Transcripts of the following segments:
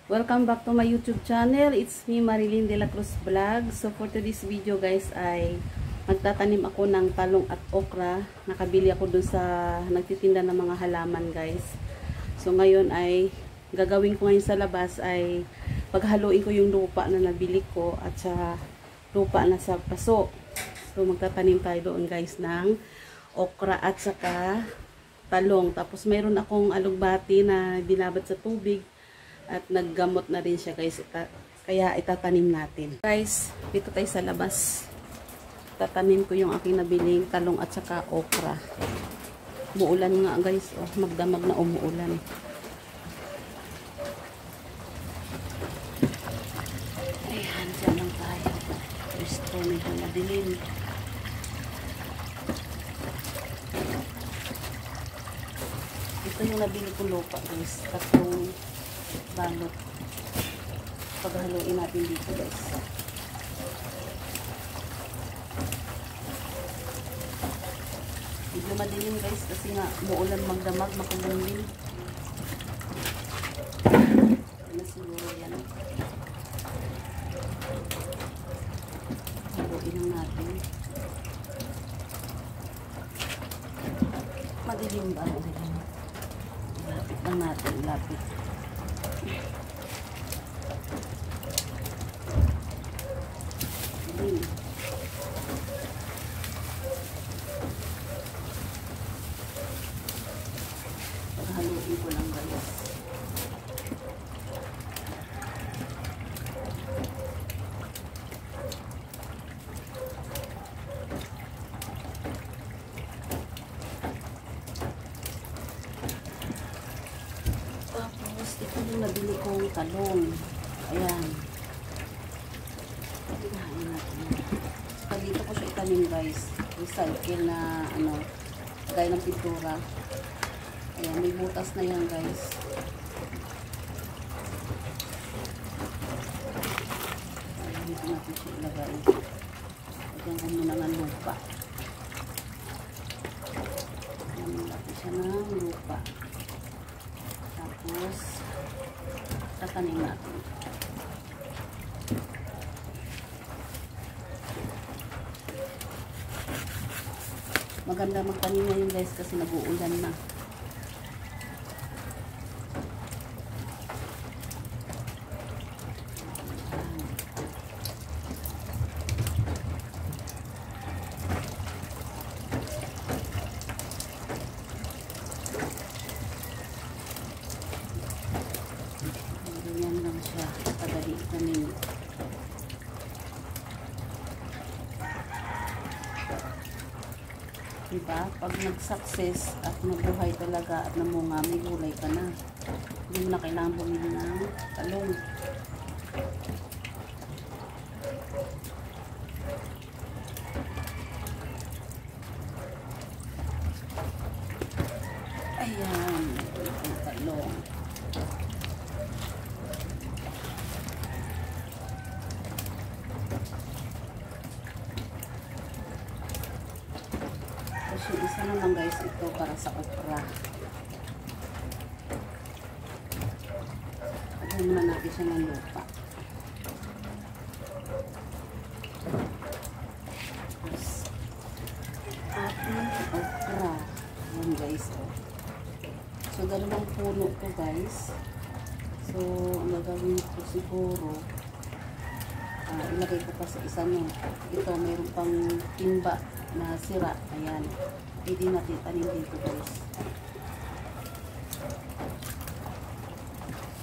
Welcome back to my YouTube channel. It's me, Marilyn de la Cruz Vlog. So for today's video guys ay magtatanim ako ng talong at okra. Nakabili ako dun sa nagtitinda ng mga halaman guys. So ngayon ay gagawin ko ngayon sa labas ay paghaluin ko yung lupa na nabili ko at sa lupa na sa paso. So magtatanim tayo doon guys ng okra at saka talong. Tapos mayroon akong alugbati na binabad sa tubig at naggamot na rin siya guys. Kaya itatanim natin. Guys, dito tayo sa labas. Tatanim ko yung aking nabiling talong at saka okra. Umuulan nga guys. Oh, magdamag na umuulan. Ayan, dyan lang tayo. Gusto medyo madilim. Ito yung nabili ko lupa guys. Tatlong balot. Paghaluin natin dito guys. Medyo madilim guys kasi nga umuulan magdamag, makulungin. Ano siguro yan. Haluin lang natin. Madilim ba? Madilim. Lapit lang natin, lapit. Paghaluin ko lang guys. Tapos ito yung nabili kong talong. Ayan. Paghaluin natin. Pag dito ko siya itanim guys. Recycle na ano, gaya ng pintura. Ayan, may butas na yan guys. Ayan, dito natin siya ilagay. Lagyan ko muna ng lupa. Ayan, natin siya ng lupa. Tapos, tatanim natin. Maganda magtanim ngayon guys kasi nag-uulan na. Ganyan lang siya. Kadali tanim. Diba? Pag nag-success at nabuhay talaga at namunga, may gulay ka na. Hindi mo na kailangan bumili ng talong. Ayan. Ang talong. Tapos yung isa naman guys, ito para sa okra. Lagyan muna natin siya ng lupa. Tapos ating okra. Ayan guys. Oh. So dalawang puno to guys. So ang gagawin ko siguro, ilagay ko pa sa isa nyo. Ito mayroon pang timba na sira. Ayan. Pwede natin tanim dito guys.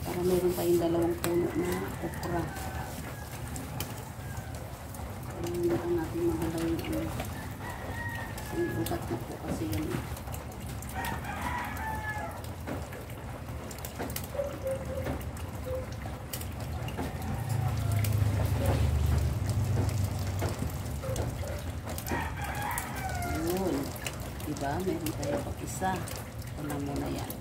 Para meron tayong dalawang puno na okra. Hindi lang natin mahalawin ang ugat na po kasi yan. Diba? Meron tayo pag isa. Ito na muna yan.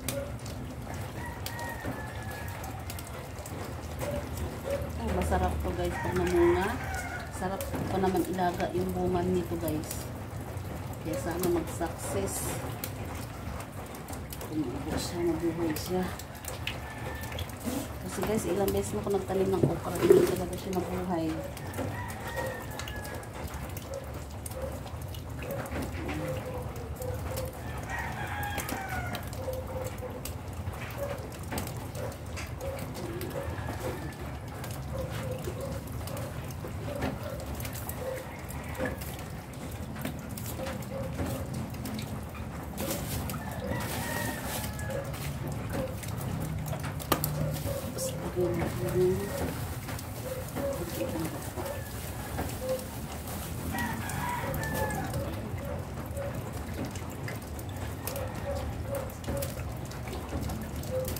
Oh, masarap to guys pag namunga. Sarap pa naman ilaga yung bunga nito guys. Kaya sana mag-success. Kung mabuhay siya. Kasi guys, ilang beses na ako nagtanim ng okra. Hindi talaga siya nabuhay.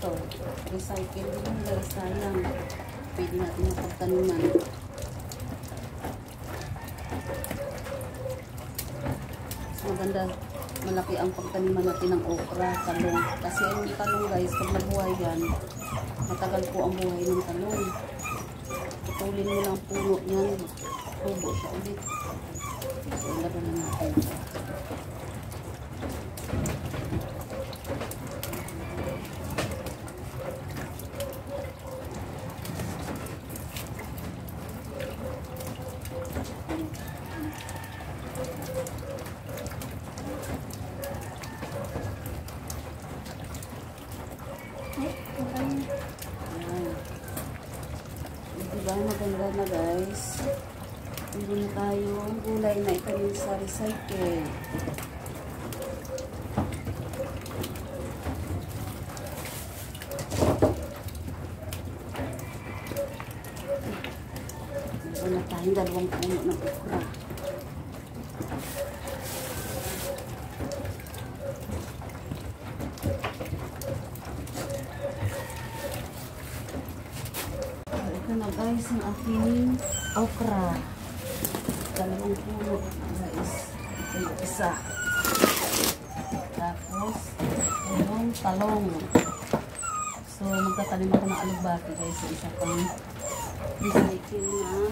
Ito, recycle din guys, sayang. Pwede natin mapagtanuman. Mas maganda, malaki ang pagtaniman natin ng okra, talong. Kasi ang talong guys, pag nabuhay yan, matagal po ang buhay ng talong. Putulin mo lang puno niyan, tubo siya ulit. So, ilagay na natin. Diba, maganda na guys. Hindi na tayong gulay na itanim sa recycle. Meron na tayong 2 puno ng okra. Na guys, ang aking okra. 2 puno guys. Ito yung isa. Tapos yung talong. So magtatanim ako ng alugbati guys sa isa pang recycle na.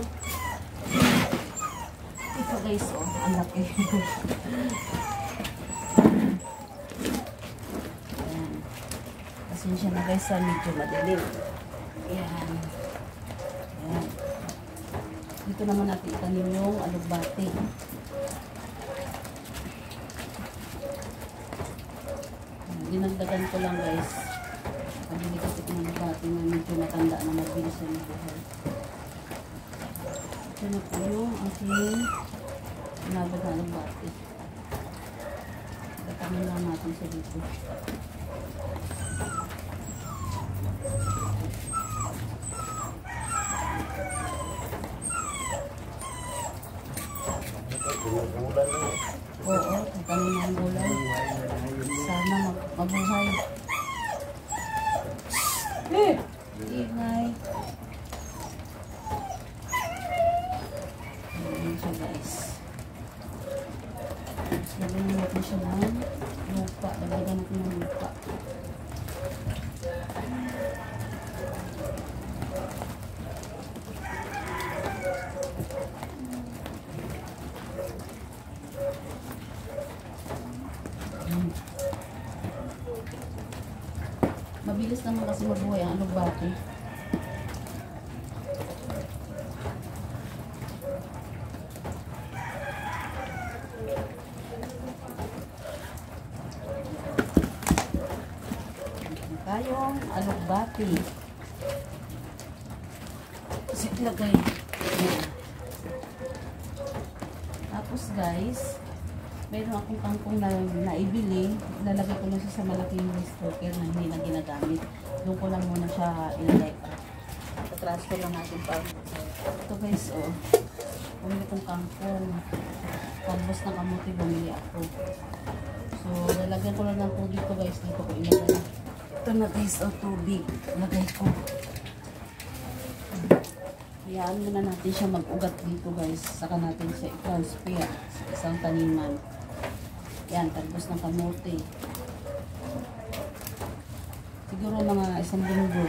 Ito guys, oh, ang laki. Ayan. Pasensya na guys sa medyo madilim. Ayan. Ayan. Dito naman natin itanim yung alugbati. Dinagdagan ko lang guys. Pabili kasi ko ng alugbati na medyo matanda na mabilis siya nabuhay. Ito na po yung aking inabot na alugbati. Tatamin lang natin siya dito. Oo, tatamin ng gulay. Sana mabuhay. Ingay. Ayan siya guys. Lagyan natin siya ng lupa. Lagyan natin ng lupa. Mabilis naman kasi mabuhay ang alugbati. Tayong alugbati. Kasi ilagay. Tapos guys, meron akong kangkong na naibili. Lalagay ko na siya sa malaking rice cooker na hindi na ginagamit. Doon ko lang muna siya ilagay pa. Transfer lang natin pa. Ito guys, oh. Bumili kong kangkong. Talbos ng kamuti, bumili ako. So, lalagyan ko lang ng tubig ko guys. Dito ko ilagay. Ito na guys, oh, tubig. Lagay ko. Hayaan muna natin siya mag-ugat dito guys. Saka natin siya i-transfer sa isang taniman. Yan, talbos ng kamote. Siguro mga 1 linggo.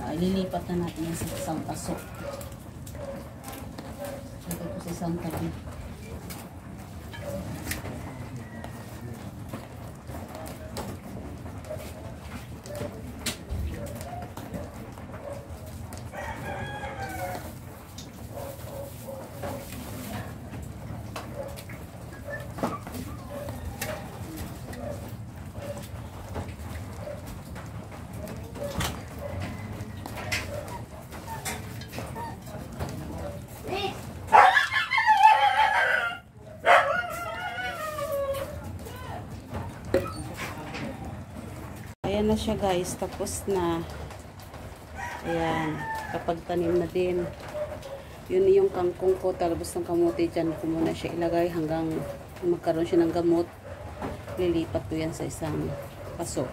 Ililipat na natin yan sa isang paso. Lagay ko sa isang tabi. na siya guys, tapos na. Ayan, kapag tanim na din. Yun yung kangkong ko, talbos ng kamote dyan ko muna siya ilagay hanggang magkaroon siya ng gamot. Lilipat ko yan sa isang paso.